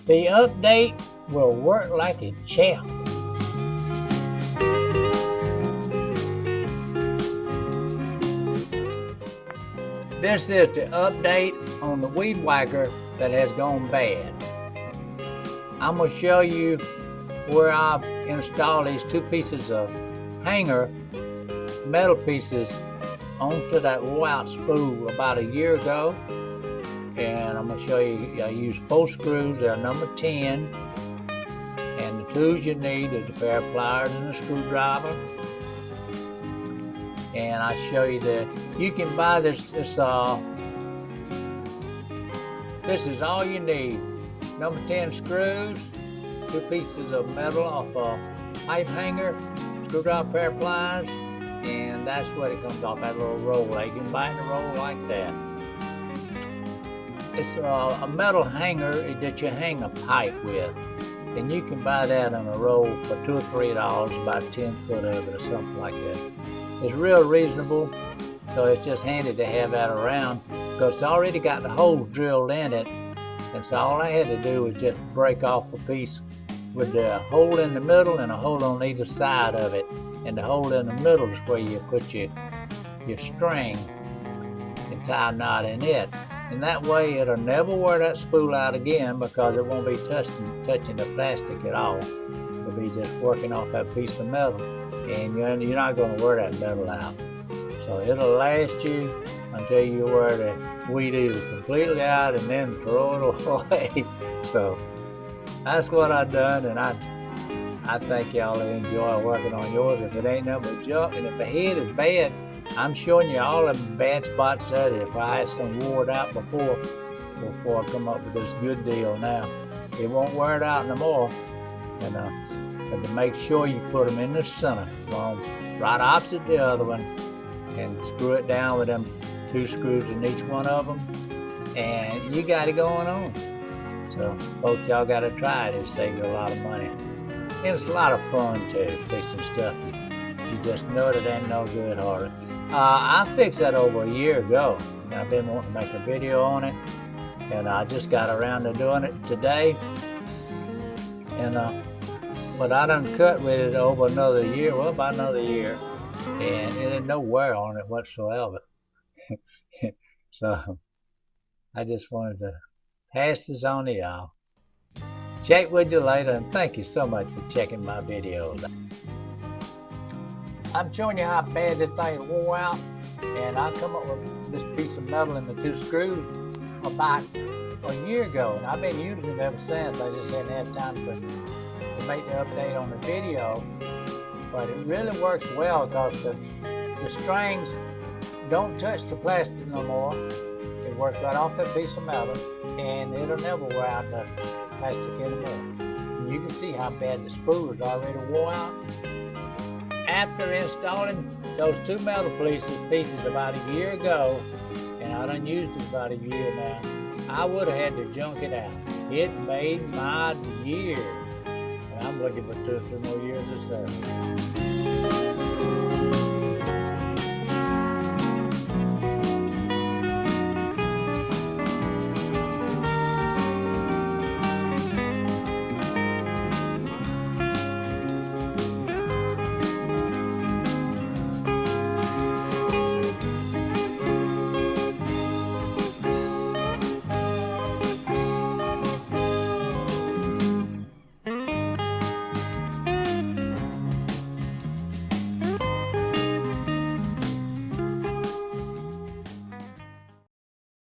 The update will work like a champ. This is the update on the weed whacker that has gone bad. I'm going to show you where I've installed these two pieces of hanger metal pieces onto that wore-out spool about a year ago. And I'm going to show you, I use 4 screws, they're number 10. And the tools you need is a pair of pliers and a screwdriver. And I show you that you can buy this is all you need. Number 10 screws, 2 pieces of metal off a pipe hanger, screwdriver, pair of pliers, and that's what it comes off, that little roll. You can buy it in a roll like that. It's a metal hanger that you hang a pipe with, and you can buy that in a roll for $2 or $3, about 10 foot of it or something like that. It's real reasonable, so it's just handy to have that around because it's already got the holes drilled in it, and so all I had to do was just break off a piece with the hole in the middle and a hole on either side of it, and the hole in the middle is where you put your string and tie a knot in it. And that way it'll never wear that spool out again because it won't be touching the plastic at all. It'll be just working off that piece of metal, and you're not going to wear that metal out. So it'll last you until you wear the weed eater completely out and then throw it away. So that's what I've done, and I think y'all enjoy working on yours. If it ain't nothing but junk, and if the head is bad, I'm showing you all the bad spots there. If I had some wore it out before I come up with this good deal now, it won't wear it out no more. And but to make sure you put them in the center, right opposite the other one, and screw it down with them 2 screws in each one of them, and you got it going on. So folks, y'all got to try it. It'll save you a lot of money, and it's a lot of fun too, fixing stuff you just know it ain't no good hardly. I fixed that over a year ago, and I've been wanting to make a video on it, and I just got around to doing it today. And but I done cut with it over another year, well, about another year, and it ain't no wear on it whatsoever. So I just wanted to pass this on to y'all. Check with you later, and thank you so much for checking my videos. I'm showing you how bad this thing wore out, and I come up with this piece of metal and the 2 screws about a year ago, and I've been using it ever since. I just hadn't had time to make the update on the video, but it really works well because the strings don't touch the plastic no more. It works right off that piece of metal, and it'll never wear out the plastic anymore. And you can see how bad the spool is already wore out. After installing those 2 metal pieces about a year ago, and I done used it about a year now, I would have had to junk it out. It made my year, and I'm looking for 2 or 3 more years of service.